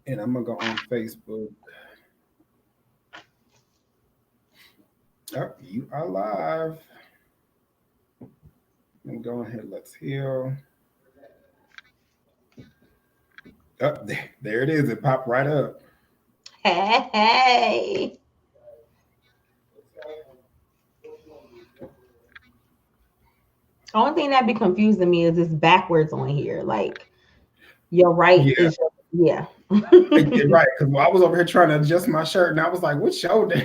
And I'm gonna go on Facebook. Oh, you are live. And go ahead, let's heal. Oh, there it is. It popped right up. Hey. Only thing that be confusing me is it's backwards on here. Like your right Yeah, is yeah. right. Because I was over here trying to adjust my shirt, and I was like, "Which shoulder?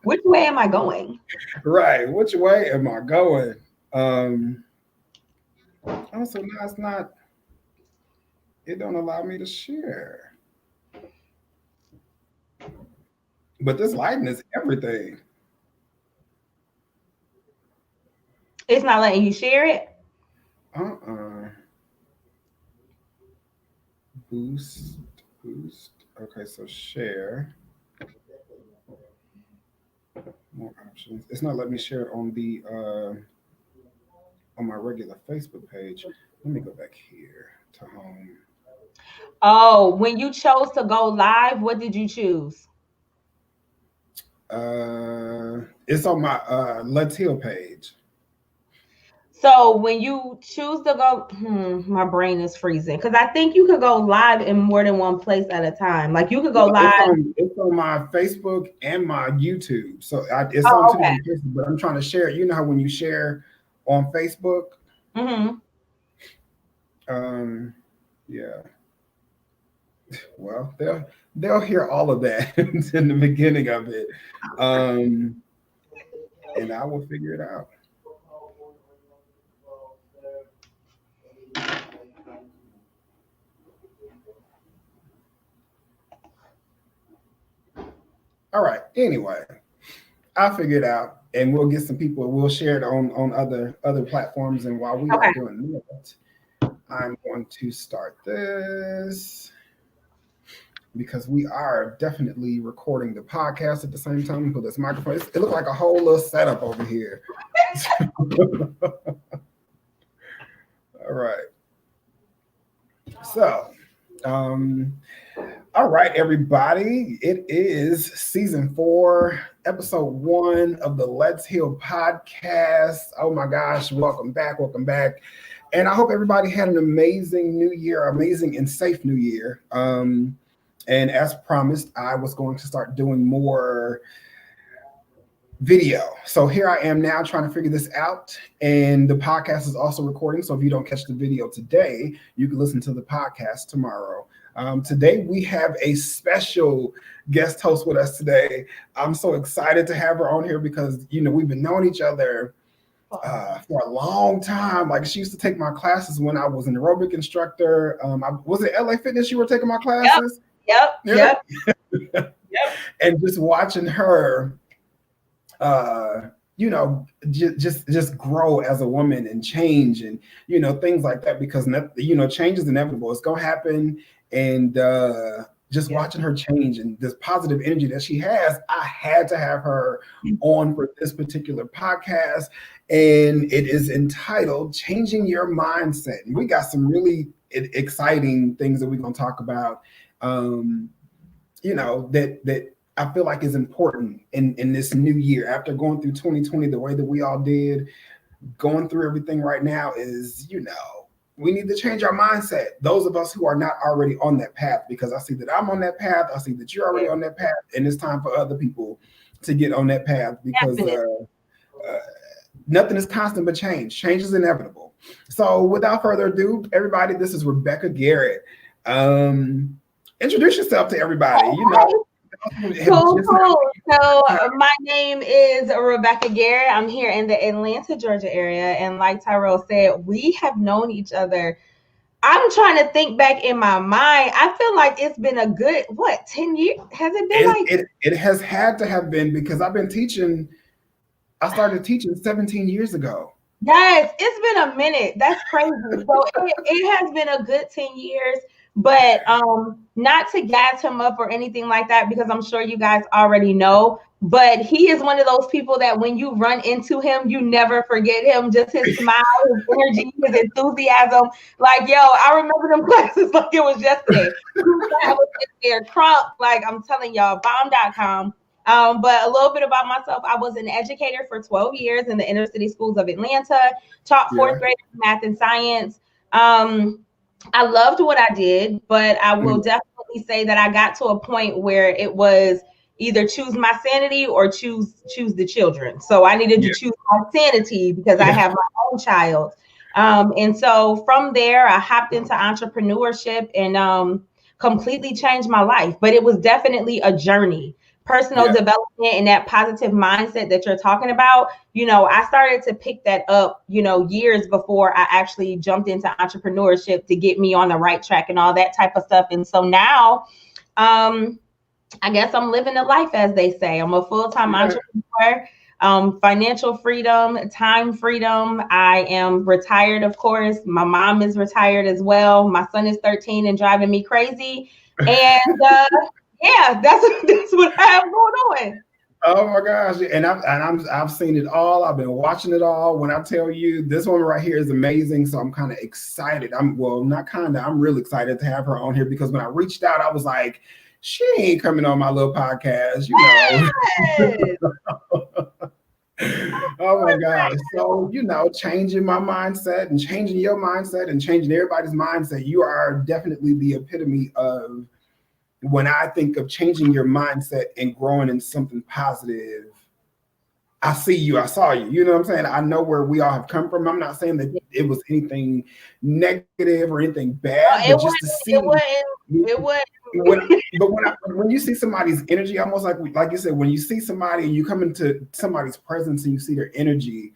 Which way am I going? Right? Which way am I going?" Um. Also, now it's not. It don't allow me to share. But this lighting is everything. It's not letting you share it. Uh-uh. Boost. Boost. Okay, so share. More options. It's not letting me share it on my regular Facebook page. Let me go back here to home. Oh, when you chose to go live, what did you choose? It's on my Let's Heal page. So when you choose to go, my brain is freezing because I think you could go live in more than one place at a time. Like you could go Well, live. it's on my Facebook and my YouTube, so it's on Oh, two okay. different places. But I'm trying to share it. You know how when you share on Facebook, Mm-hmm. um, yeah. Well, they'll hear all of that in the beginning of it, um, and I will figure it out. All right. Anyway, I'll figure it out, and we'll get some people. We'll share it on other platforms. And while we are Okay. doing that, I'm going to start this because we are definitely recording the podcast at the same time. Put this microphone. It looks like a whole little setup over here. All right. So, um, all right, everybody. It is season 4, episode 1 of the Let's Heal podcast. Oh my gosh, welcome back, welcome back. And I hope everybody had an amazing new year, amazing and safe new year. And as promised, I was going to start doing more video. So here I am now trying to figure this out. And the podcast is also recording. So if you don't catch the video today, you can listen to the podcast tomorrow. Today we have a special guest host with us today. I'm so excited to have her on here because we've been knowing each other for a long time. Like she used to take my classes when I was an aerobic instructor. Was it LA Fitness you were taking my Yep. classes? Yep. Yeah. Yep. And just watching her uh just grow as a woman and change and things like that, because change is inevitable. It's gonna happen. And just watching her change and this positive energy that she has, I had to have her on for this particular podcast. And it is entitled Changing Your Mindset. And we got some really exciting things that we're going to talk about, that I feel like is important in this new year. After going through 2020 the way that we all did, going through everything right now is, we need to change our mindset. Those of us who are not already on that path, because I see that I'm on that path. I see that you're already on that path. And it's time for other people to get on that path, because nothing is constant but change. Change is inevitable. So without further ado, everybody, this is Rebecca Garrett. Introduce yourself to everybody. Cool. So my name is Rebecca Garrett. I'm here in the Atlanta, Georgia area. And like Tyrell said, we have known each other. I'm trying to think back in my mind. I feel like it's been a good, 10 years? Has it been it has had to have been, because I've been teaching. I started teaching 17 years ago. Yes, it's been a minute. That's crazy. So it has been a good 10 years. But not to gas him up or anything like that, because I'm sure you guys already know. But he is one of those people that when you run into him, you never forget him. Just his smile, his energy, his enthusiasm. Like, yo, I remember them classes like it was yesterday. I was in there crunk, like I'm telling y'all, bomb.com. But a little bit about myself. I was an educator for 12 years in the inner city schools of Atlanta, taught fourth grade math and science. I loved what I did, but I will definitely say that I got to a point where it was either choose my sanity or choose the children. So I needed to choose my sanity because I have my own child. And so from there, I hopped into entrepreneurship and completely changed my life. But it was definitely a journey. Personal development and that positive mindset that you're talking about, you know, I started to pick that up, you know, years before I actually jumped into entrepreneurship to get me on the right track and all that type of stuff. And so now, I guess I'm living the life, as they say. I'm a full-time entrepreneur, financial freedom, time freedom. I am retired, of course. My mom is retired as well. My son is 13 and driving me crazy. And yeah, that's what I have going on. Oh my gosh. And I've seen it all. I've been watching it all. When I tell you this one right here is amazing. So I'm kind of excited. I'm real excited to have her on here because when I reached out, I was like, she ain't coming on my little podcast, you know. Oh my gosh. So, you know, changing my mindset and changing your mindset and changing everybody's mindset. You are definitely the epitome of when I think of changing your mindset and growing in something positive. I see you, I saw you, you know what I'm saying? I know where we all have come from. I'm not saying that it was anything negative or anything bad, but just to see when you see somebody's energy, almost like you said, when you see somebody and you come into somebody's presence and you see their energy,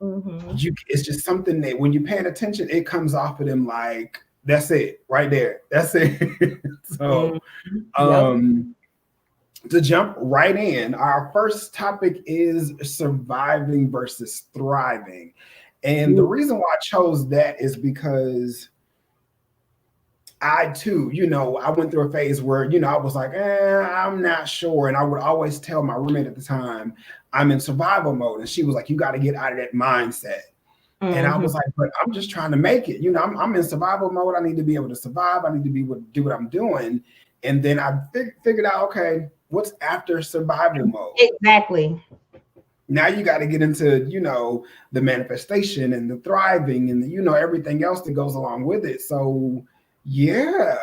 it's just something that when you're paying attention, it comes off of them like, that's it right there. That's it. So to jump right in, our first topic is surviving versus thriving. And the reason why I chose that is because I too, you know, I went through a phase where, you know, I was like, I'm not sure. And I would always tell my roommate at the time, I'm in survival mode. And she was like, you got to get out of that mindset. And I was like, but I'm just trying to make it. You know, I'm in survival mode. I need to be able to survive. I need to be able to do what I'm doing. And then I figured out, okay, what's after survival mode? Exactly. Now you got to get into, you know, the manifestation and the thriving and, you know, everything else that goes along with it. So, yeah.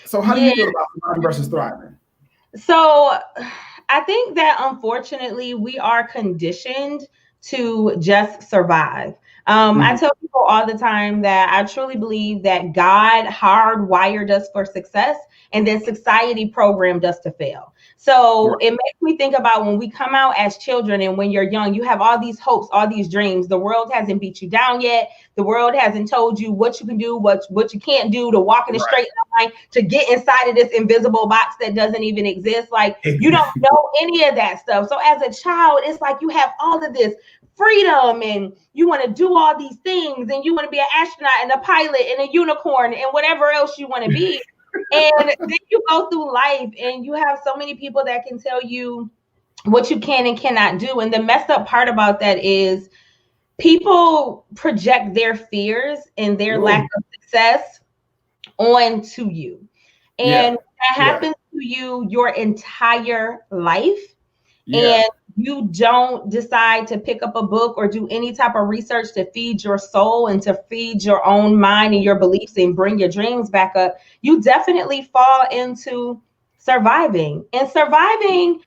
So how do you feel about surviving versus thriving? So I think that unfortunately we are conditioned to just survive. I tell people all the time that I truly believe that God hardwired us for success and then society programmed us to fail. So it makes me think about when we come out as children and when you're young, you have all these hopes, all these dreams. The world hasn't beat you down yet. The world hasn't told you what you can do, what you can't do, to walk in a straight line, to get inside of this invisible box that doesn't even exist. Like you don't know any of that stuff. So as a child, it's like you have all of this freedom and you want to do all these things and you want to be an astronaut and a pilot and a unicorn and whatever else you want to be. And then you go through life and you have so many people that can tell you what you can and cannot do. And the messed up part about that is people project their fears and their lack of success onto you. And that happens to you your entire life. And you don't decide to pick up a book or do any type of research to feed your soul and to feed your own mind and your beliefs and bring your dreams back up, you definitely fall into surviving. And surviving,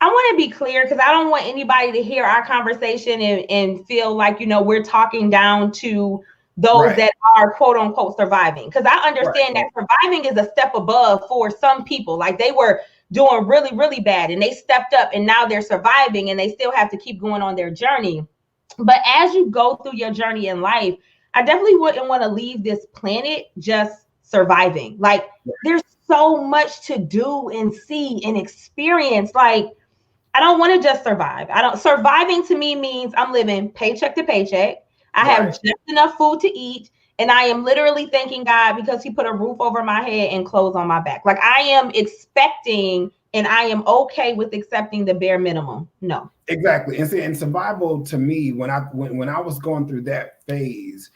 I want to be clear because I don't want anybody to hear our conversation and feel like, you know, we're talking down to those that are quote unquote surviving. Because I understand that surviving is a step above for some people. Like they were doing really, really bad and they stepped up and now they're surviving and they still have to keep going on their journey. But as you go through your journey in life, I definitely wouldn't want to leave this planet just surviving. Like there's so much to do and see and experience. Like I don't want to just survive. Surviving to me means I'm living paycheck to paycheck. I have just enough food to eat. And I am literally thanking God because he put a roof over my head and clothes on my back. Like I am expecting and I am okay with accepting the bare minimum. No. Exactly. And see, in survival, to me, when I was going through that phase,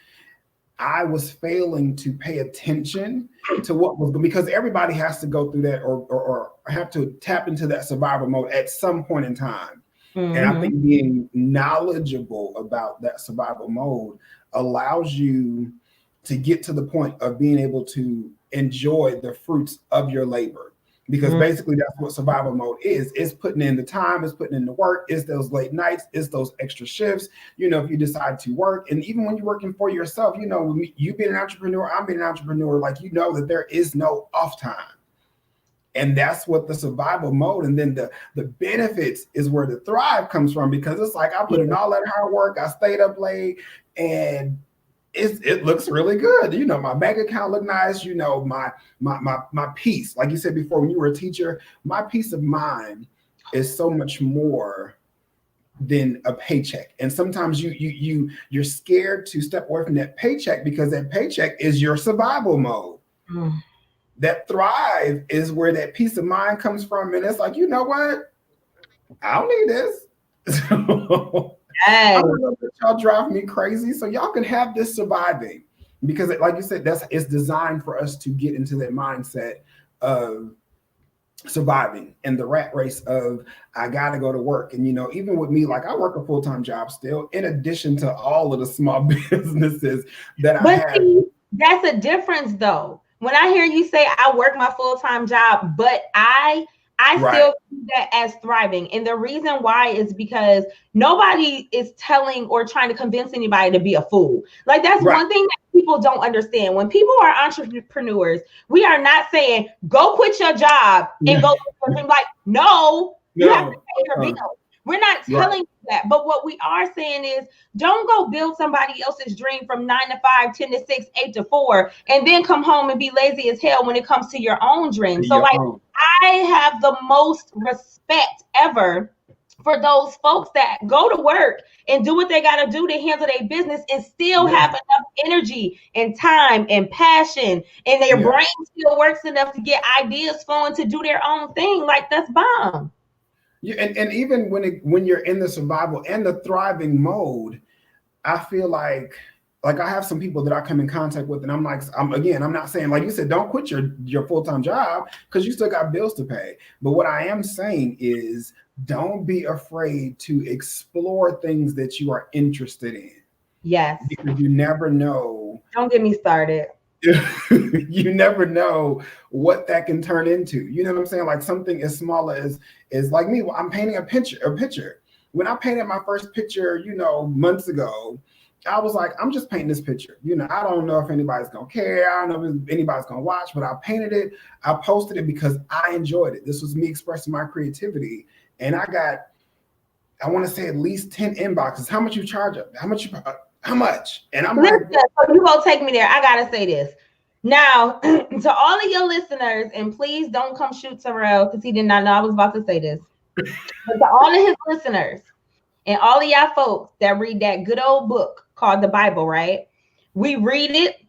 I was failing to pay attention to what was, because everybody has to go through that or have to tap into that survival mode at some point in time. Mm-hmm. And I think being knowledgeable about that survival mode allows you to get to the point of being able to enjoy the fruits of your labor. Because basically that's what survival mode is. It's putting in the time, it's putting in the work, it's those late nights, it's those extra shifts, if you decide to work. And even when you're working for yourself, you being an entrepreneur, I'm being an entrepreneur, like, that there is no off time. And that's what the survival mode, and then the benefits is where the thrive comes from, because it's like I put in all that hard work, I stayed up late, and it looks really good. My bank account look nice. My peace, like you said before, when you were a teacher, my peace of mind is so much more than a paycheck. And sometimes you're scared to step away from that paycheck, because that paycheck is your survival mode. That thrive is where that peace of mind comes from. And it's like, you know what? I don't need this. I don't know that y'all drive me crazy, so y'all can have this surviving, because like you said, it's designed for us to get into that mindset of surviving and the rat race of I gotta go to work. And even with me, like I work a full-time job still, in addition to all of the small businesses that I have. See, that's a difference though. When I hear you say I work my full-time job, but I still see that as thriving. And the reason why is because nobody is telling or trying to convince anybody to be a fool. Like that's one thing that people don't understand. When people are entrepreneurs, we are not saying, go quit your job and go like, no, you have to pay your bills. We're not telling you that. But what we are saying is, don't go build somebody else's dream from 9 to 5, 10 to 6, 8 to 4, and then come home and be lazy as hell when it comes to your own dream. So I have the most respect ever for those folks that go to work and do what they got to do to handle their business and still have enough energy and time and passion, and their brain still works enough to get ideas flowing to do their own thing. Like that's bomb. Yeah, and even when you're in the survival and the thriving mode, I feel like I have some people that I come in contact with, and I'm like, I'm not saying, like you said, don't quit your full-time job, because you still got bills to pay. But what I am saying is, don't be afraid to explore things that you are interested in. Yes. Because you never know. Don't get me started. You never know what that can turn into. You know what I'm saying? Like something as small as like me. I'm painting a picture. When I painted my first picture, months ago, I was like, I'm just painting this picture. I don't know if anybody's gonna care. I don't know if anybody's gonna watch, but I painted it. I posted it because I enjoyed it. This was me expressing my creativity, and I got, I want to say at least 10 inboxes. How much you charge? How much? And I'm listen, like, so you gonna take me there. I gotta say this. Now, to all of your listeners, and please don't come shoot Terrell, because he did not know I was about to say this. But to all of his listeners and all of y'all folks that read that good old book called the Bible, right? We read it,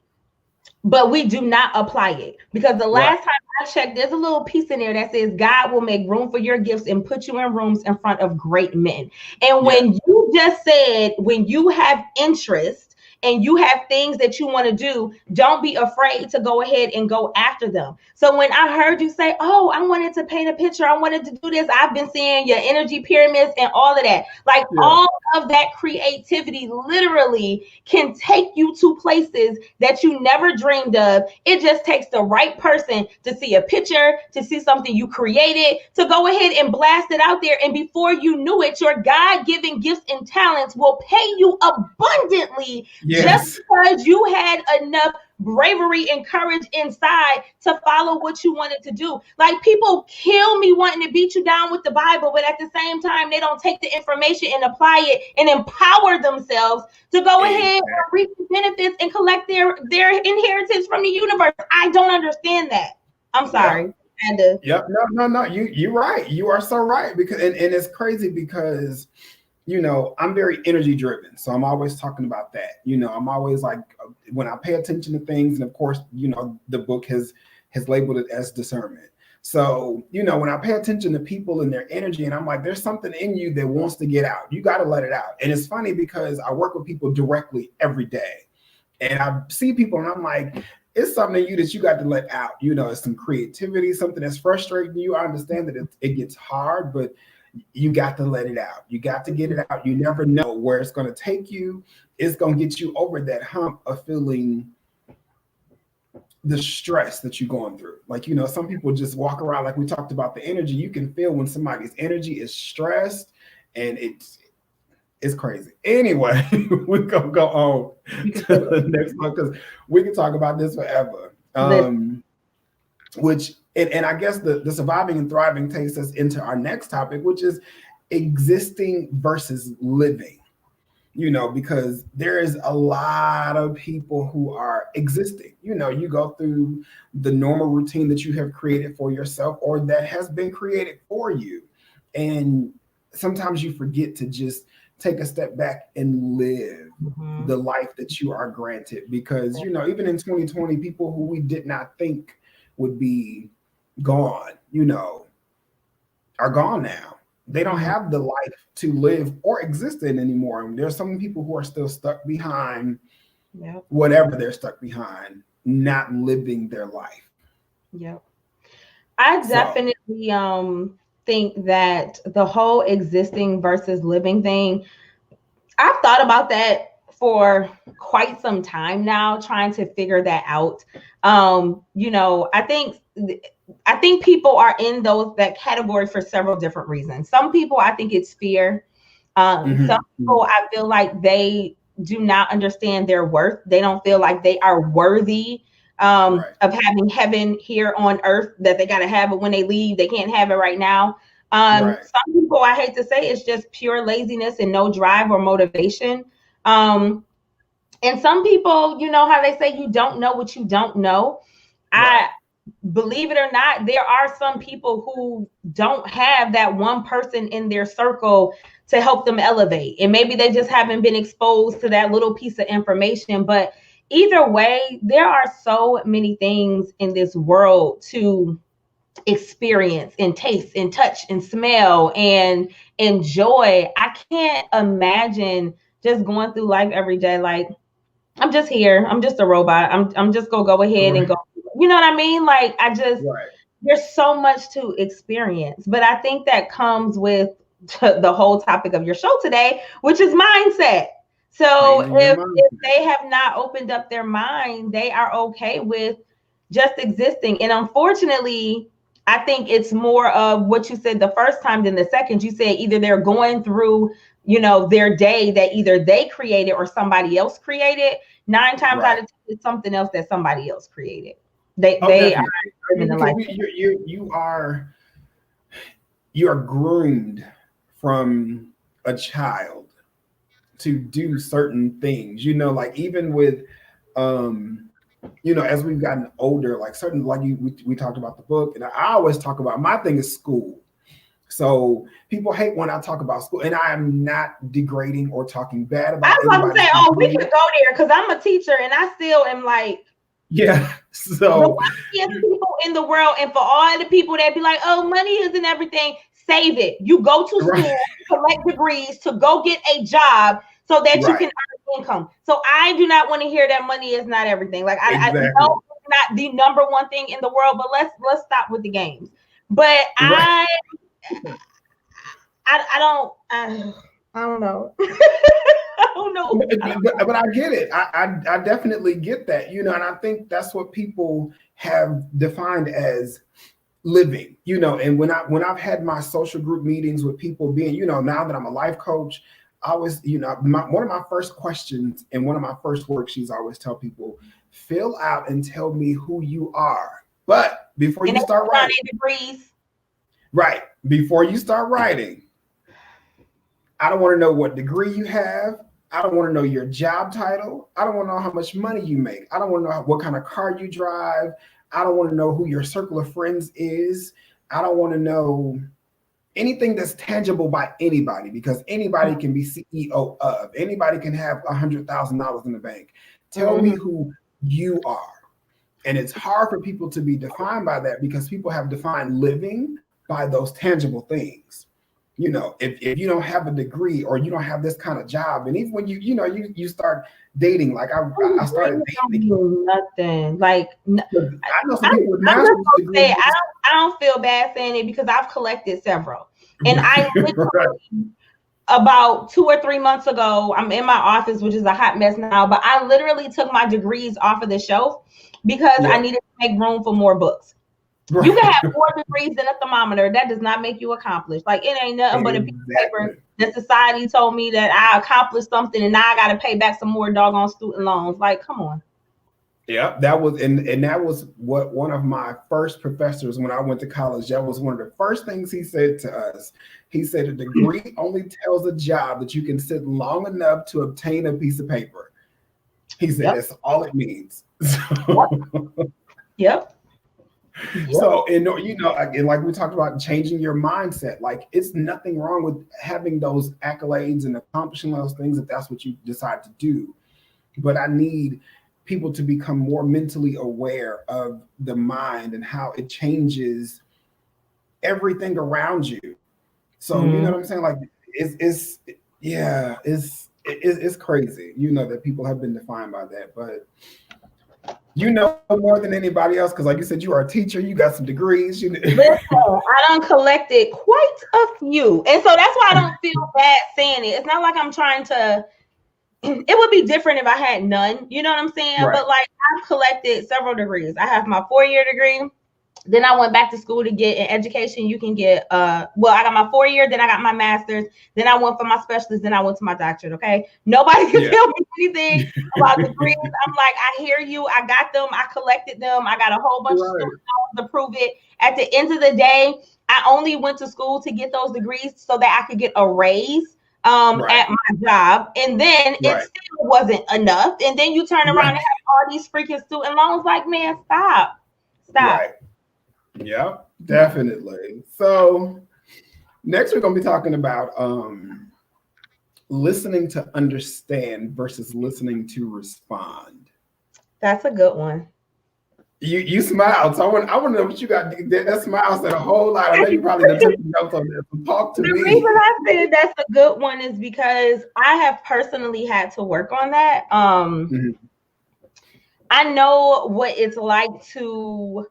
but we do not apply it. Because the last time I checked, there's a little piece in there that says God will make room for your gifts and put you in rooms in front of great men. And when you just said, when you have interest and you have things that you want to do, don't be afraid to go ahead and go after them. So when I heard you say, oh, I wanted to paint a picture, I wanted to do this, I've been seeing your energy pyramids and all of that. Like all of that creativity literally can take you to places that you never dreamed of. It just takes the right person to see a picture, to see something you created, to go ahead and blast it out there. And before you knew it, your God-given gifts and talents will pay you abundantly. Just because you had enough bravery and courage inside to follow what you wanted to do. Like people kill me wanting to beat you down with the Bible, but at the same time, they don't take the information and apply it and empower themselves to go ahead and reap the benefits and collect their inheritance from the universe. I don't understand that. I'm sorry. No. You're right. You are so right. Because and it's crazy because I'm very energy driven. So I'm always talking about that. I'm always like, when I pay attention to things, and of course, the book has labeled it as discernment. So, when I pay attention to people and their energy, and I'm like, there's something in you that wants to get out. You got to let it out. And it's funny because I work with people directly every day. And I see people and I'm like, it's something in you that you got to let out. It's some creativity, something that's frustrating you. I understand that it gets hard, but you got to let it out. You got to get it out. You never know where it's going to take you. It's going to get you over that hump of feeling the stress that you're going through. Like, some people just walk around, like we talked about the energy. You can feel when somebody's energy is stressed, and it's crazy. Anyway, we're going to go on to the next one because we can talk about this forever. Which, and I guess the surviving and thriving takes us into our next topic, which is existing versus living. Because there is a lot of people who are existing. You go through the normal routine that you have created for yourself or that has been created for you. And sometimes you forget to just take a step back and live the life that you are granted. Because, even in 2020, people who we did not think would be gone, are gone now. They don't have the life to live or exist in anymore. And there's some people who are still stuck behind whatever they're stuck behind, not living their life. Yep. I definitely think that the whole existing versus living thing, I've thought about that for quite some time now, trying to figure that out. I think people are in that category for several different reasons. Some people, I think it's fear. Some people, I feel like they do not understand their worth. They don't feel like they are worthy of having heaven here on earth, that they got to have it when they leave. They can't have it right now. Some people, I hate to say, it's just pure laziness and no drive or motivation. And some people, how they say you don't know what you don't know. I believe it or not, there are some people who don't have that one person in their circle to help them elevate. And maybe they just haven't been exposed to that little piece of information. But either way, there are so many things in this world to experience and taste and touch and smell and enjoy. I can't imagine just going through life every day like, I'm just here. I'm just a robot. I'm just gonna go ahead and go. You know what I mean? Like, there's so much to experience. But I think that comes with the whole topic of your show today, which is mindset. So if they have not opened up their mind, they are okay with just existing. And unfortunately, I think it's more of what you said the first time than the second. You said either they're going through, their day that either they created or somebody else created. 9 times out of 10, it's something else that somebody else created. They are living the life. You are groomed from a child to do certain things. Like even with as we've gotten older, like certain, like we talked about the book, and I always talk about, my thing is school. So people hate when I talk about school, and I am not degrading or talking bad about it. I was about to say, we can go there because I'm a teacher and I still am like, so the wealthiest people in the world, and for all the people that be like, oh, money isn't everything, save it. You go to school, collect degrees to go get a job so that you can earn income. So I do not want to hear that money is not everything. Like I know it's not the number one thing in the world, but let's stop with the games. But I don't know. I don't know. But I get it. I definitely get that, and I think that's what people have defined as living, and when I've had my social group meetings with people being, now that I'm a life coach, I always, one of my first questions and one of my first worksheets, I always tell people, fill out and tell me who you are. But before you start writing, before you start writing, I don't want to know what degree you have. I don't want to know your job title. I don't want to know how much money you make. I don't want to know what kind of car you drive. I don't want to know who your circle of friends is. I don't want to know anything that's tangible by anybody, because anybody can be CEO of. Anybody can have $100,000 in the bank. Tell me who you are. And it's hard for people to be defined by that because people have defined living by those tangible things. You know, if you don't have a degree or you don't have this kind of job, and even when you start dating, like I started dating. Nothing. Like I know some people with master's degrees. I don't feel bad saying it because I've collected several, and I literally, about 2 or 3 months ago, I'm in my office, which is a hot mess now, but I literally took my degrees off of the shelf because I needed to make room for more books. Right. You can have more degrees than a thermometer. That does not make you accomplished. Like, it ain't nothing but a piece of paper that society told me that I accomplished something and now I got to pay back some more doggone student loans. Like, come on. Yeah, that was and that was what one of my first professors when I went to college, that was one of the first things he said to us. He said a degree only tells a job that you can sit long enough to obtain a piece of paper. He said that's all it means. Yep. So, and like we talked about changing your mindset, like it's nothing wrong with having those accolades and accomplishing those things if that's what you decide to do. But I need people to become more mentally aware of the mind and how it changes everything around you. So, you know what I'm saying? Like it's crazy, that people have been defined by that, but you know more than anybody else because, like you said, you are a teacher. You got some degrees. Listen, I done collected quite a few, and so that's why I don't feel bad saying it. It's not like I'm trying to. It would be different if I had none. You know what I'm saying? Right. But like I've collected several degrees. I have my 4-year degree. Then I went back to school to get an education. You can get, I got my 4-year, then I got my master's, then I went for my specialist, then I went to my doctorate, okay? Nobody can tell me anything about degrees. I'm like, I hear you. I got them. I collected them. I got a whole bunch of student loans to prove it. At the end of the day, I only went to school to get those degrees so that I could get a raise at my job. And then it still wasn't enough. And then you turn around and have all these freaking student loans. Like, man, stop. Right. Yeah, definitely. So next we're going to be talking about listening to understand versus listening to respond. That's a good one. You smiled, so I want to know what you got. That smile said a whole lot. I know you probably done took notes on this. So talk to me. The reason I said that's a good one is because I have personally had to work on that. I know what it's like to,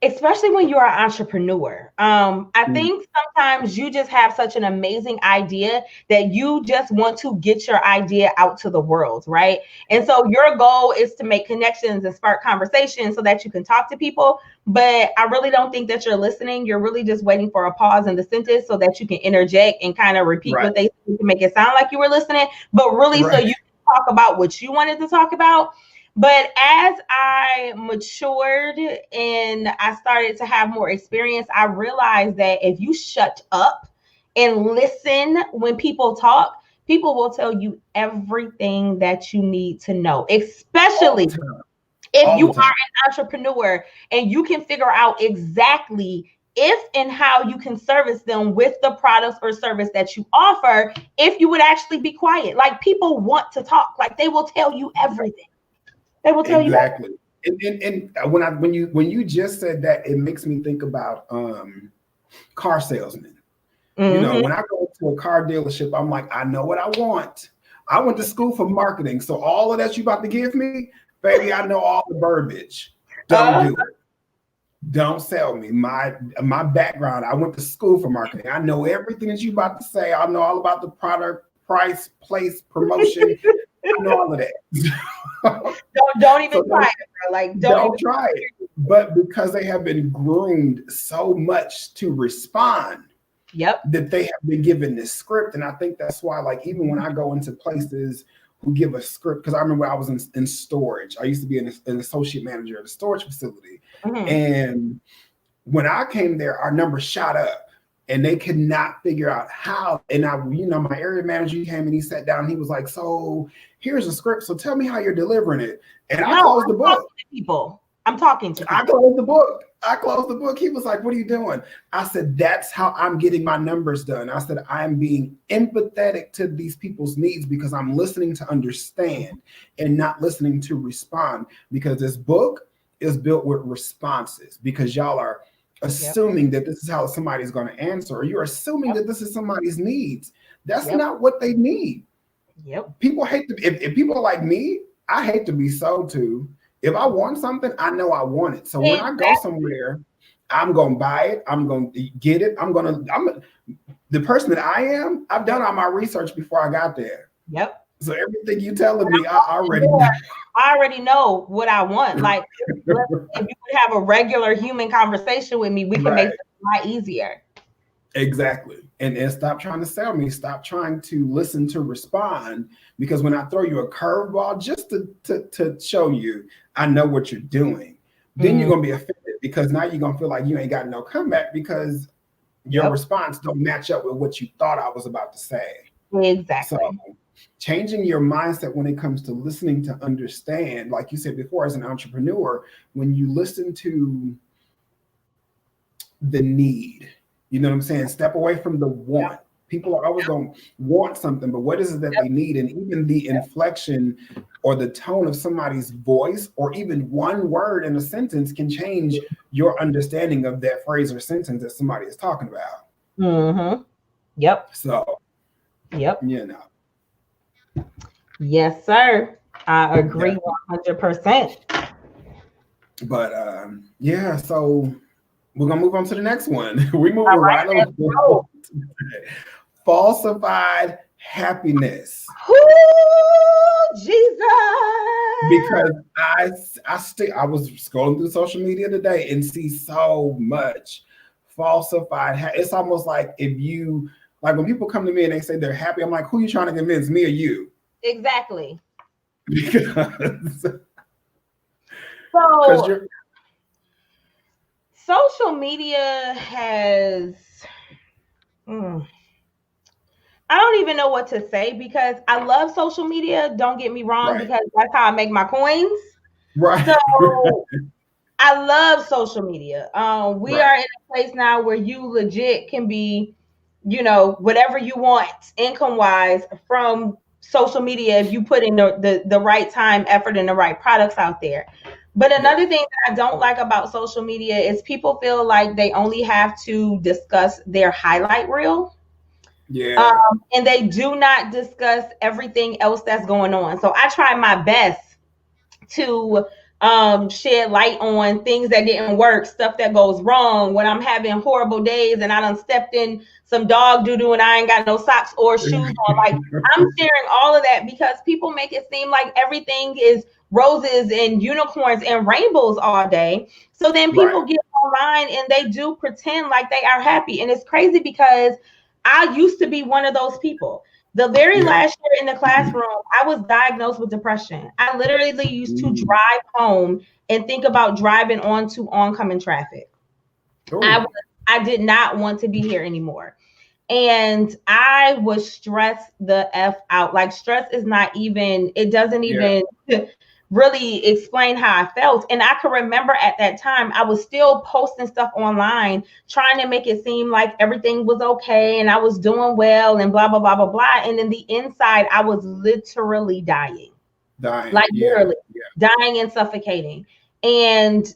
especially when you're an entrepreneur. I think sometimes you just have such an amazing idea that you just want to get your idea out to the world, right? And so your goal is to make connections and spark conversations so that you can talk to people. But I really don't think that you're listening. You're really just waiting for a pause in the sentence so that you can interject and kind of repeat what they say to make it sound like you were listening, but really so you can talk about what you wanted to talk about. But as I matured and I started to have more experience, I realized that if you shut up and listen when people talk, people will tell you everything that you need to know, especially if you are an entrepreneur and you can figure out exactly if and how you can service them with the products or service that you offer, if you would actually be quiet. Like, people want to talk, like they will tell you everything. They will tell you exactly. And when you just said that, it makes me think about car salesmen. You know, when I go to a car dealership, I'm like, I know what I want. I went to school for marketing, so all of that you about to give me, baby, I know all the verbiage. Don't do it. Don't sell me. My background, I went to school for marketing. I know everything that you about to say. I know all about the product, price, place, promotion. I know all of that. don't even try it, bro. Like, don't try it. But because they have been groomed so much to respond, that they have been given this script. And I think that's why, like, even when I go into places who give a script, because I remember I was in storage. I used to be an associate manager at a storage facility. And when I came there, our numbers shot up. And they could not figure out how. And my area manager came and he sat down and he was like, so here's a script. So tell me how you're delivering it. And I closed the book. I'm talking to people. I closed the book. He was like, what are you doing? I said, that's how I'm getting my numbers done. I said, I'm being empathetic to these people's needs because I'm listening to understand and not listening to respond, because this book is built with responses because y'all are assuming that this is how somebody's going to answer, or you're assuming that this is somebody's needs. That's not what they need. People hate to, if people are like me, I hate to be sold to. If I want something, I know I want it. So when I go somewhere, I'm going to buy it. I'm going to get it. I'm the person that I am, I've done all my research before I got there. So everything you telling me, I already know what I want. Like if you would have a regular human conversation with me, we can make it a lot easier. Exactly. And stop trying to sell me. Stop trying to listen to respond, because when I throw you a curveball just to show you I know what you're doing, then you're gonna be offended, because now you're gonna feel like you ain't got no comeback because your response don't match up with what you thought I was about to say. Exactly. So changing your mindset when it comes to listening to understand, like you said before, as an entrepreneur, when you listen to the need, you know what I'm saying? Step away from the want. People are always going to want something, but what is it that they need? And even the inflection or the tone of somebody's voice, or even one word in a sentence, can change your understanding of that phrase or sentence that somebody is talking about. So, you know. Yes, sir. I agree 100%. But so we're gonna move on to the next one. We move right on. Falsified happiness. Ooh, Jesus. Because I was scrolling through social media today and see so much falsified. It's almost like when people come to me and they say they're happy, I'm like, who are you trying to convince, me or you? Exactly. Because social media has, I don't even know what to say, because I love social media. Don't get me wrong, because that's how I make my coins. Right. So I love social media. We are in a place now where you legit can be, whatever you want income wise from social media if you put in the right time, effort, and the right products out there. But another thing that I don't like about social media is people feel like they only have to discuss their highlight reel. And they do not discuss everything else that's going on. So I try my best to shed light on things that didn't work, stuff that goes wrong when I'm having horrible days and I done stepped in some dog doo-doo and I ain't got no socks or shoes on. Like, I'm sharing all of that because people make it seem like everything is roses and unicorns and rainbows all day. So then people get online and they do pretend like they are happy. And it's crazy because I used to be one of those people. The very last year in the classroom, I was diagnosed with depression. I literally used to drive home and think about driving onto oncoming traffic. I did not want to be here anymore. And I was stressed the F out. Like, stress is not even, it doesn't even really explain how I felt. And I can remember at that time, I was still posting stuff online, trying to make it seem like everything was okay and I was doing well and blah, blah, blah, blah, blah. And in the inside, I was literally dying. Literally dying and suffocating. And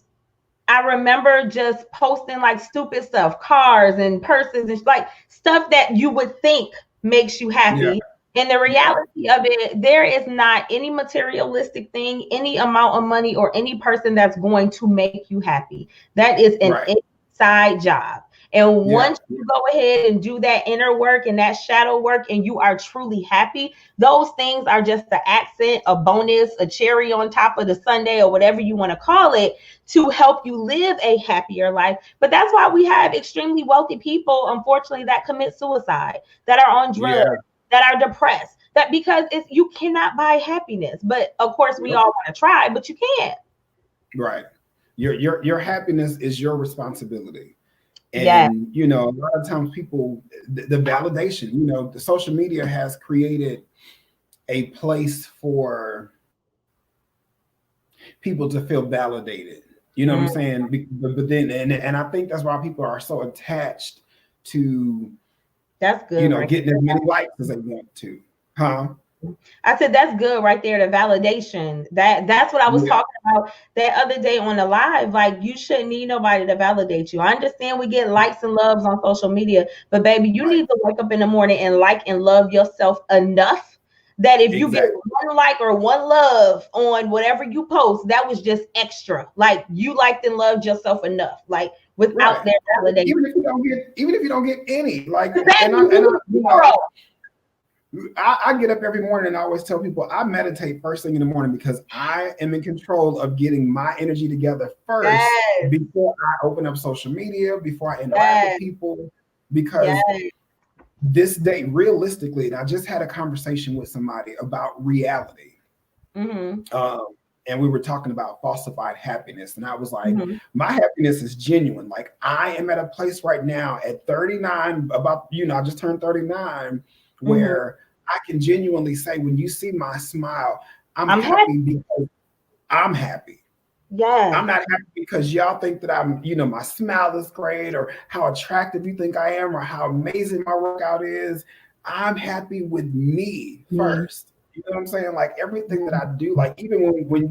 I remember just posting like stupid stuff, cars and purses and like stuff that you would think makes you happy. And the reality of it, there is not any materialistic thing, any amount of money, or any person that's going to make you happy. That is an inside job. And once you go ahead and do that inner work and that shadow work and you are truly happy, those things are just the accent, a bonus, a cherry on top of the sundae, or whatever you want to call it, to help you live a happier life. But that's why we have extremely wealthy people, unfortunately, that commit suicide, that are on drugs, that are depressed, that because you cannot buy happiness. But of course, we all want to try, but you can't. Right. Your happiness is your responsibility. And, a lot of times people, the validation, the social media has created a place for people to feel validated. You know what I'm saying? But then, and I think that's why people are so attached to, that's good. Getting as many likes as they want to. Huh? I said that's good right there. The validation. That's what I was talking about that other day on the live. Like you shouldn't need nobody to validate you. I understand we get likes and loves on social media, but baby, you need to wake up in the morning and like and love yourself enough that if you get one like or one love on whatever you post, that was just extra. Like you liked and loved yourself enough. Like without that validation. Even if you don't get any, like I get up every morning and I always tell people I meditate first thing in the morning because I am in control of getting my energy together first before I open up social media, before I interact with people. Because this day, realistically, and I just had a conversation with somebody about reality. And we were talking about falsified happiness. And I was like, my happiness is genuine. Like I am at a place right now at 39, I just turned 39, where I can genuinely say, when you see my smile, I'm happy because I'm happy. Yeah. I'm not happy because y'all think that I'm, my smile is great or how attractive you think I am or how amazing my workout is. I'm happy with me first. You know what I'm saying? Like everything that I do, like even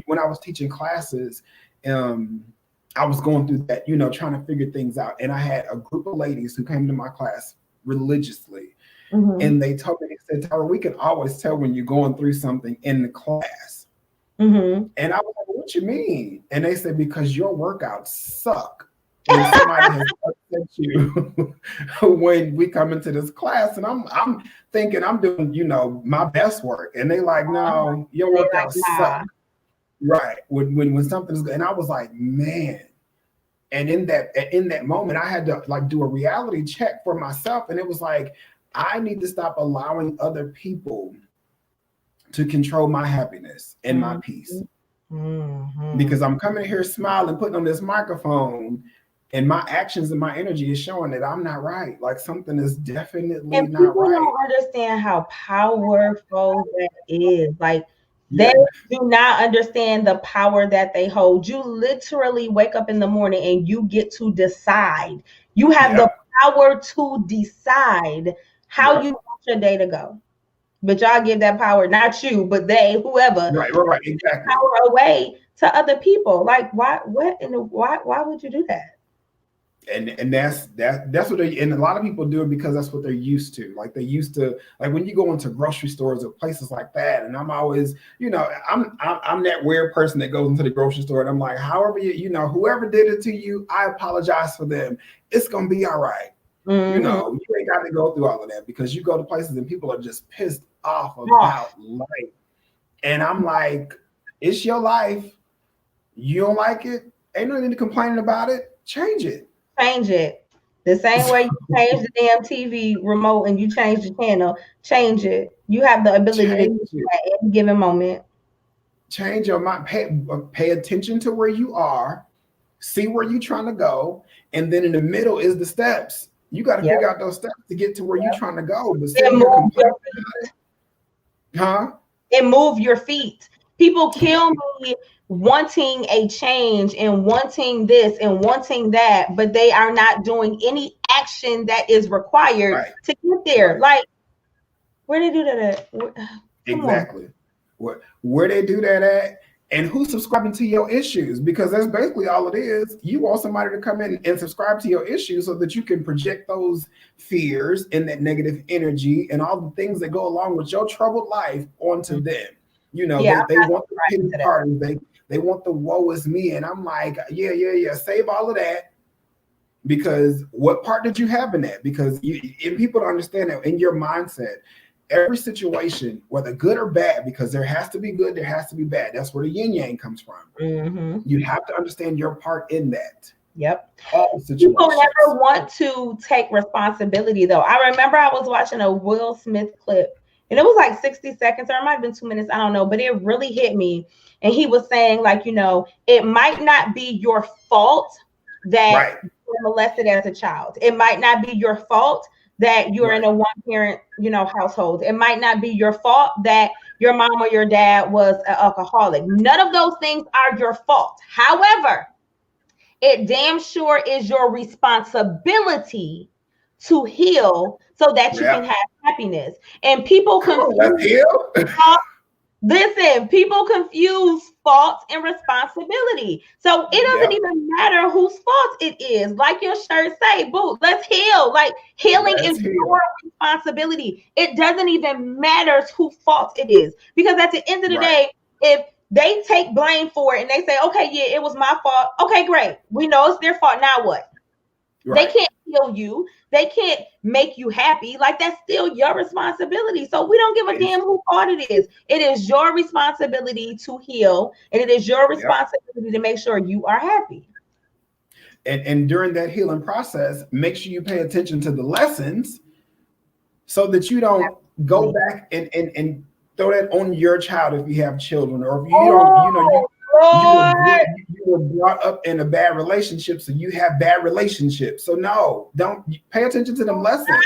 when I was teaching classes, I was going through that, trying to figure things out. And I had a group of ladies who came to my class religiously. And they told me, they said, Tara, we can always tell when you're going through something in the class. And I was like, what you mean? And they said, because your workouts suck. When somebody has upset you when we come into this class, and I'm thinking I'm doing, my best work. And they like, no, your workouts suck. Right. When something's good. And I was like, man. And in that moment, I had to like do a reality check for myself. And it was like, I need to stop allowing other people to control my happiness and my peace. Because I'm coming here smiling, putting on this microphone, and my actions and my energy is showing that I'm not right. Like something is definitely not right. People don't understand how powerful that is. Like they do not understand the power that they hold. You literally wake up in the morning and you get to decide. You have the power to decide how you want your day to go. But y'all give that power, not you, but they, whoever, right, exactly. Power away to other people. Like, why would you do that? And that's what and a lot of people do it because that's what they're used to. Like they used to, like when you go into grocery stores or places like that, and I'm always, I'm that weird person that goes into the grocery store and I'm like, however whoever did it to you, I apologize for them. It's gonna be all right. You ain't got to go through all of that because you go to places and people are just pissed off about life. And I'm like, it's your life. You don't like it? Ain't no need to complaining about it. Change it. Change it. The same way you change the damn TV remote and you change the channel, change it. You have the ability to do that at any given moment. Change your mind. Pay attention to where you are. See where you're trying to go. And then in the middle is the steps. You got to figure out those steps to get to where you're trying to go. But and move your feet. People kill me wanting a change and wanting this and wanting that, but they are not doing any action that is required to get there. Like, where they do that at? Exactly. Where they do that at? And who's subscribing to your issues? Because that's basically all it is. You want somebody to come in and subscribe to your issues so that you can project those fears and that negative energy and all the things that go along with your troubled life onto them. They want the pity parties. They want the woe is me. And I'm like, yeah. Save all of that. Because what part did you have in that? Because and people don't understand that in your mindset. Every situation, whether good or bad, because there has to be good, there has to be bad. That's where the yin yang comes from. You have to understand your part in that. Yep. People never want to take responsibility, though. I remember I was watching a Will Smith clip, and it was like 60 seconds, or it might have been 2 minutes. I don't know, but it really hit me. And he was saying, like, it might not be your fault that you were molested as a child. It might not be your fault that you're in a one-parent, household. It might not be your fault that your mom or your dad was an alcoholic. None of those things are your fault. However, it damn sure is your responsibility to heal so that you can have happiness. And people confuse. Listen, people confuse fault and responsibility. So it doesn't even matter whose fault it is. Like your shirt say, boo, let's heal. Like healing is your responsibility. It doesn't even matter whose fault it is. Because at the end of the day, if they take blame for it and they say, okay, yeah, it was my fault. Okay, great. We know it's their fault. Now what? They can't heal you. They can't make you happy. Like, that's still your responsibility. So we don't give a damn whose fault it is. It is your responsibility to heal, and it is your responsibility to make sure you are happy. And during that healing process, make sure you pay attention to the lessons so that you don't go back and throw that on your child if you have children, or if you were brought up in a bad relationship, so you have bad relationships. So no, don't pay attention to them lessons.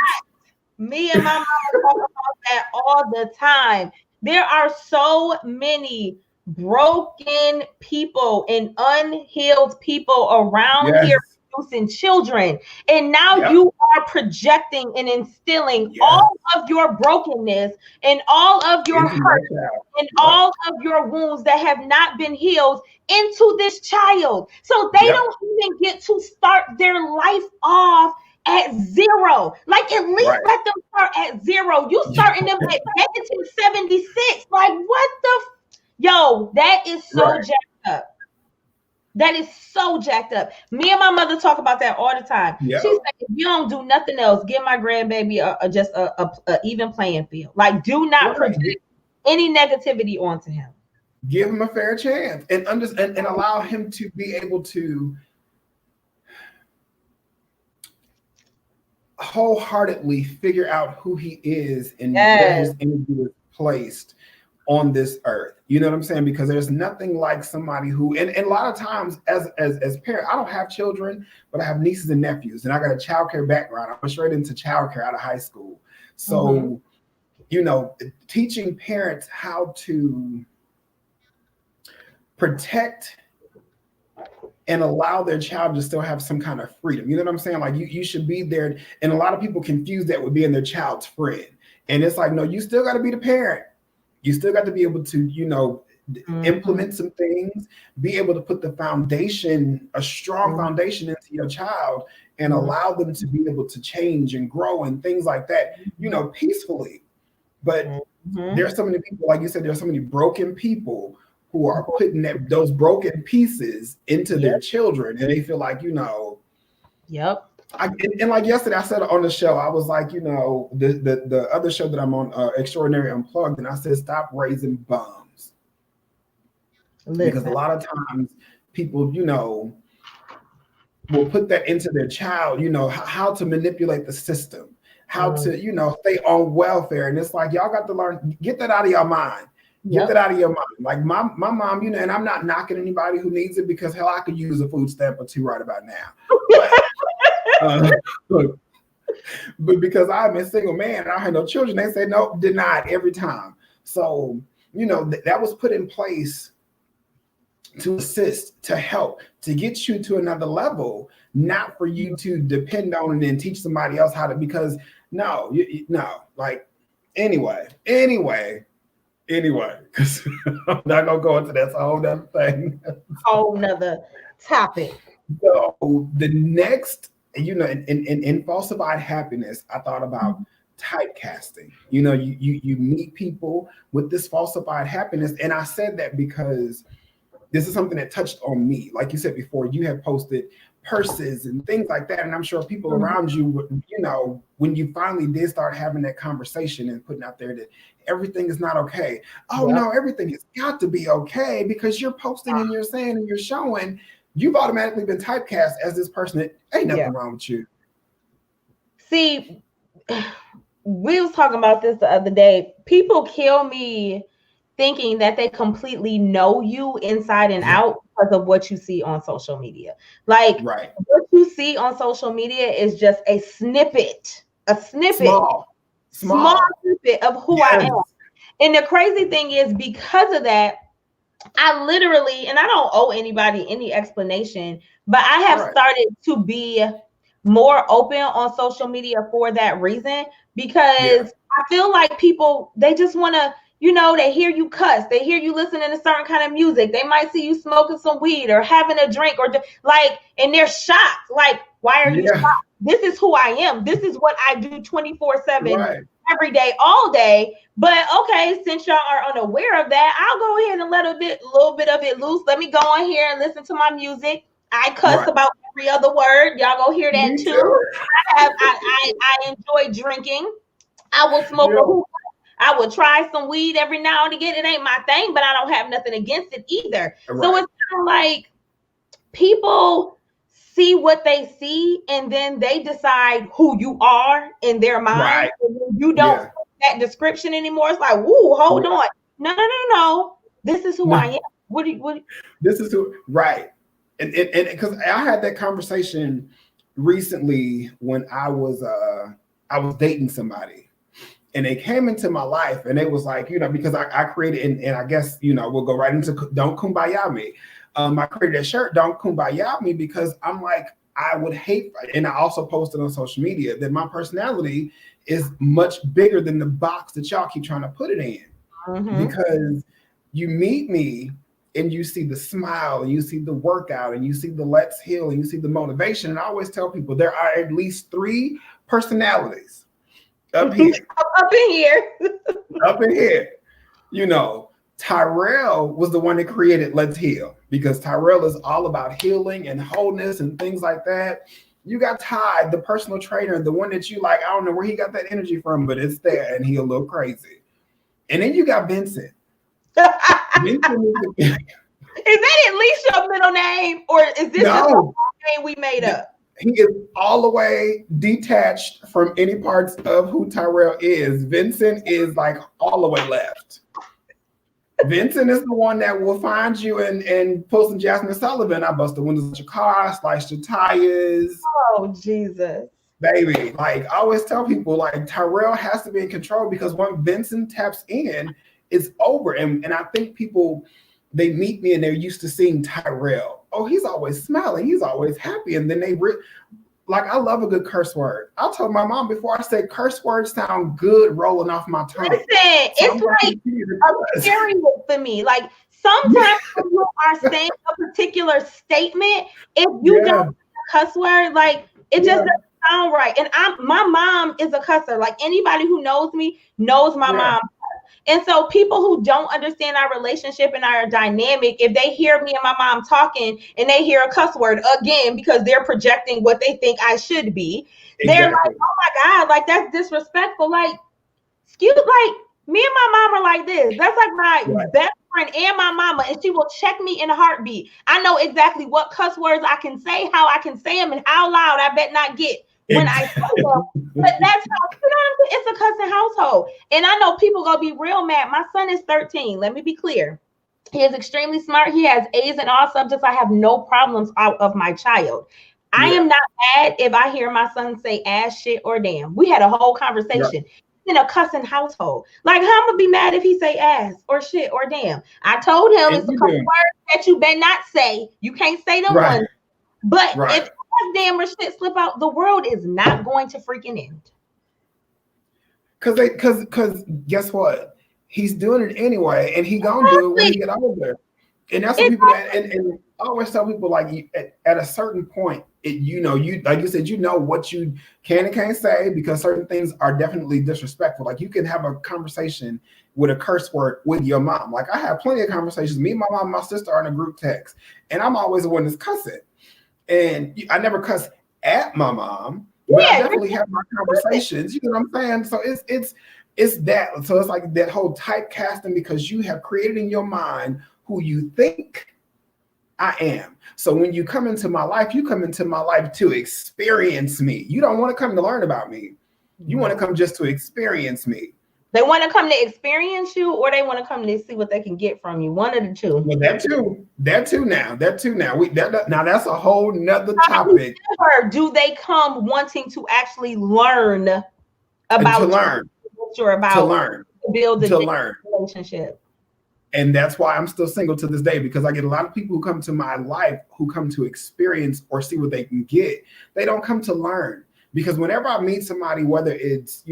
Me and my mom talk about that all the time. There are so many broken people and unhealed people around here producing children, and now you are projecting and instilling all of your brokenness and all of your hurt and all of your wounds that have not been healed into this child, so they don't even get to start their life off at zero. Like, at least let them start at zero. You starting them at negative 76. Like, what the yo, that is so jacked up. That is so jacked up. Me and my mother talk about that all the time. She said, if you don't do nothing else, give my grandbaby just a even playing field. Like, do not project any negativity onto him. Give him a fair chance and allow him to be able to wholeheartedly figure out who he is and where his energy is placed on this earth. You know what I'm saying? Because there's nothing like somebody who, and a lot of times as parents, I don't have children, but I have nieces and nephews, and I got a childcare background. I went straight into childcare out of high school. So, you know, teaching parents how to protect and allow their child to still have some kind of freedom. You know what I'm saying? Like, you should be there. And a lot of people confuse that with being their child's friend. And it's like, no, you still got to be the parent. You still got to be able to, you know, implement some things, be able to put the foundation, a strong foundation into your child, and allow them to be able to change and grow and things like that, you know, peacefully. But there's so many people, like you said, there's so many broken people who are putting those broken pieces into their children, and they feel like, you know, and like yesterday I said on the show, I was like, you know, the other show that I'm on, Extraordinary Unplugged, and I said, stop raising bums. Because a lot of times people, you know, will put that into their child, you know, how to manipulate the system, how to, you know, stay on welfare. And it's like, y'all got to learn, get that out of your mind. Get that out of your mind. Like my mom, you know, and I'm not knocking anybody who needs it, because hell, I could use a food stamp or two right about now. But because I'm a single man and I had no children, they say no, denied every time. So, you know, that was put in place to assist, to help, to get you to another level, not for you to depend on and then teach somebody else how to, because no, like anyway, because I'm not gonna go into that. It's a whole nother thing. Whole nother topic. So the next, you know, in falsified happiness, I thought about typecasting. You know, you meet people with this falsified happiness, and I said that because this is something that touched on me. Like you said before, you have posted purses and things like that, and I'm sure people around you, you know, when you finally did start having that conversation and putting out there that everything is not okay. Oh no, everything has got to be okay, because you're posting and you're saying and you're showing, you've automatically been typecast as this person that ain't nothing wrong with you. See, we was talking about this the other day. People kill me thinking that they completely know you inside and out because of what you see on social media. Like, what you see on social media is just a snippet, small snippet of who I am. And the crazy thing is, because of that, I literally, and I don't owe anybody any explanation, but I have started to be more open on social media for that reason, because I feel like people, they just want to, you know, they hear you cuss, they hear you listening to certain kind of music, they might see you smoking some weed or having a drink or like, and they're shocked. Like, why are you shocked? This is who I am. This is what I do 24/7 every day, all day. But okay, since y'all are unaware of that, I'll go ahead and let a little bit of it loose. Let me go on here and listen to my music. I cuss about every other word. Y'all go hear that too. I enjoy drinking. I will smoke a hookah. I will try some weed every now and again. It ain't my thing, but I don't have nothing against it either. So it's kind of like people see what they see, and then they decide who you are in their mind. And you don't fit that description anymore. It's like, woo, hold on. No. This is who I am. What? This is who, And because I had that conversation recently when I was dating somebody, and they came into my life, and it was like, you know, because I created, and I guess, you know, we'll go right into Don't Kumbaya Me. I created that shirt, Don't Kumbaya Me, because I'm like, I would hate, and I also posted on social media that my personality is much bigger than the box that y'all keep trying to put it in. Because you meet me and you see the smile, and you see the workout, and you see the let's heal, and you see the motivation. And I always tell people there are at least 3 personalities up here. Up in here. You know, Tyrell was the one that created Let's Heal, because Tyrell is all about healing and wholeness and things like that. You got Ty, the personal trainer, the one that you like, I don't know where he got that energy from, but it's there, and he a little crazy. And then you got Vincent. Is that at least your middle name, or is this just a name we made up? He is all the way detached from any parts of who Tyrell is. Vincent is like all the way left. Vincent is the one that will find you and pull some Jasmine Sullivan. I bust the windows of your car, slice your tires. Oh, Jesus. Baby, like I always tell people, like Tyrell has to be in control, because when Vincent taps in, it's over. And I think people, they meet me and they're used to seeing Tyrell. Oh, he's always smiling. He's always happy. And then like, I love a good curse word. I told my mom before, I said curse words sound good rolling off my tongue. Listen, it's like a period for me. Like sometimes when you are saying a particular statement, if you don't use a cuss word, like it just doesn't sound right. And my mom is a cusser. Like anybody who knows me knows my mom. And so people who don't understand our relationship and our dynamic, if they hear me and my mom talking and they hear a cuss word again, because they're projecting what they think I should be, they're like, oh my God, like that's disrespectful. Like, me and my mom are like this. That's like my best friend and my mama, and she will check me in a heartbeat. I know exactly what cuss words I can say, how I can say them, and how loud I bet not get when I say them. But that's how, you know what I'm saying? It's a cussing household. And I know people gonna be real mad. My son is 13. Let me be clear. He is extremely smart. He has A's in all subjects. I have no problems out of my child. I am not mad if I hear my son say ass, shit, or damn. We had a whole conversation. In a cussing household. Like, how I'm gonna be mad if he say ass or shit or damn? I told him it's a couple words that you better not say. You can't say them ones. But if ass, damn, or shit slip out, the world is not going to freaking end. Because guess what? He's doing it anyway, and he gonna do it when he get older. And that's what people. And I always tell people, like, at a certain point, you like you said, you know what you can and can't say, because certain things are definitely disrespectful. Like you can have a conversation with a curse word with your mom. Like I have plenty of conversations. Me, my mom, and my sister are in a group text, and I'm always the one that's cussing. And I never cuss at my mom, but I definitely have my conversations. You know what I'm saying? So it's that. So it's like that whole typecasting, because you have created in your mind who you think I am. So when you come into my life, you come into my life to experience me. You don't want to come to learn about me. You want to come just to experience me. They want to come to experience you, or they want to come to see what they can get from you. One of the two. Well, that too now. Now that's a whole nother topic. Or do they come wanting to actually learn about to learn what you're about, to learn, to build a to learn relationship? And that's why I'm still single to this day, because I get a lot of people who come to my life who come to experience or see what they can get. They don't come to learn. Because whenever I meet somebody, whether it's,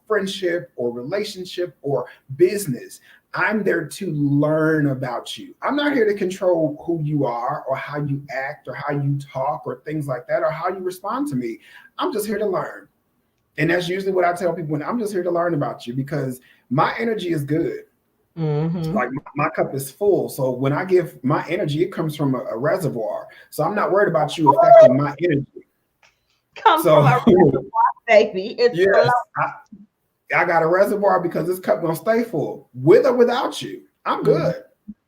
friendship or relationship or business, I'm there to learn about you. I'm not here to control who you are or how you act or how you talk or things like that or how you respond to me. I'm just here to learn. And that's usually what I tell people, when I'm just here to learn about you, because my energy is good. Mm-hmm. Like my cup is full. So when I give my energy, it comes from a reservoir. So I'm not worried about you affecting my energy. From a reservoir, baby. Yes, I got a reservoir because this cup gonna stay full, with or without you. I'm good.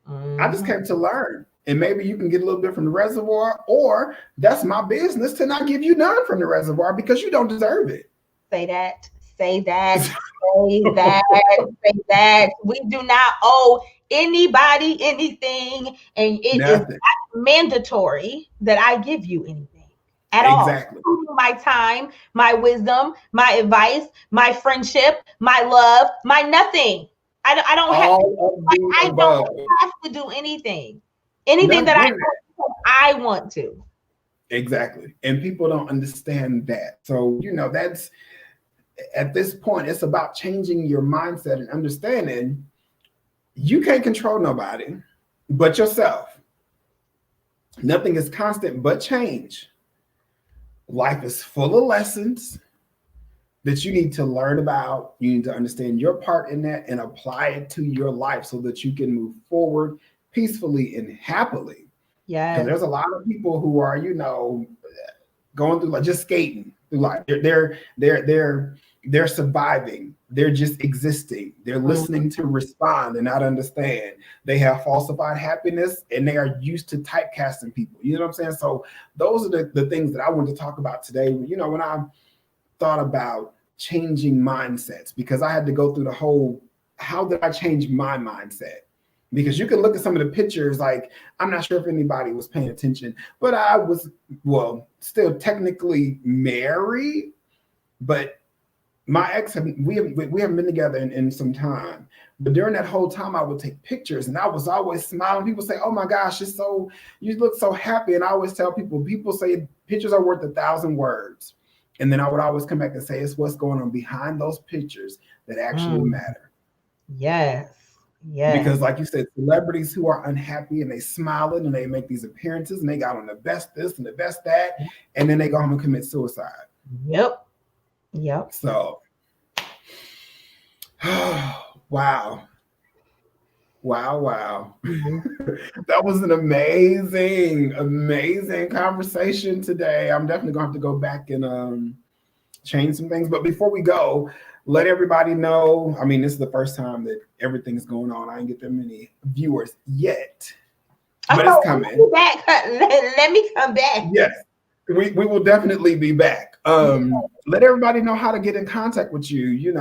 Mm-hmm. I just came to learn. And maybe you can get a little bit from the reservoir, or that's my business to not give you none from the reservoir because you don't deserve it. Say that. Say that. Say that. Say that. We do not owe anybody anything, and it is not mandatory that I give you anything. At exactly. all. My time, my wisdom, my advice, my friendship, my love, my nothing. I don't have to do anything. Anything that I want to. Exactly. And people don't understand that. So, that's at this point, it's about changing your mindset and understanding you can't control nobody but yourself. Nothing is constant but change. Life is full of lessons that you need to learn about. You need to understand your part in that and apply it to your life so that you can move forward peacefully and happily. Yeah. Because there's a lot of people who are, going through just skating through life. They're surviving. They're just existing. They're listening to respond and not understand. They have falsified happiness and they are used to typecasting people. You know what I'm saying? So those are the things that I wanted to talk about today. When I thought about changing mindsets, because I had to go through the whole, how did I change my mindset? Because you can look at some of the pictures, like, I'm not sure if anybody was paying attention, but I was, still technically married, but my ex, we haven't been together in some time. But during that whole time, I would take pictures and I was always smiling. People say, oh my gosh, you look so happy. And I always tell people say pictures are worth 1,000 words. And then I would always come back and say, it's what's going on behind those pictures that actually matter. Yes. Yeah. Because like you said, celebrities who are unhappy and they smiling and they make these appearances and they got on the best this and the best that, and then they go home and commit suicide. Yep. So, wow. That was an amazing conversation today. I'm definitely going to have to go back and change some things. But before we go, let everybody know, this is the first time that everything's going on. I didn't get that many viewers yet, but it's coming. Let me come back. Yes, we will definitely be back. Let everybody know how to get in contact with you, Yes.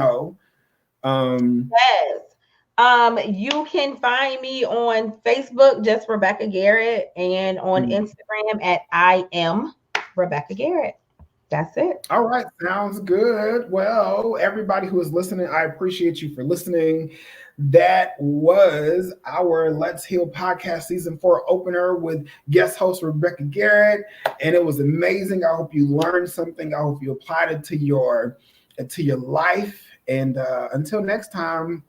You can find me on Facebook, just Rebecca Garrett, and on Instagram at I am Rebecca Garrett. That's it. All right. Sounds good. Well, everybody who is listening, I appreciate you for listening. That was our Let's Heal podcast season 4 opener with guest host Rebecca Garrett. And it was amazing. I hope you learned something. I hope you applied it to your life. And until next time,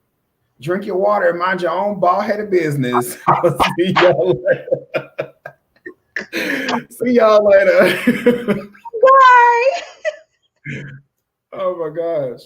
drink your water and mind your own bald-headed business. I'll see y'all later. See y'all later. Bye. Oh my gosh.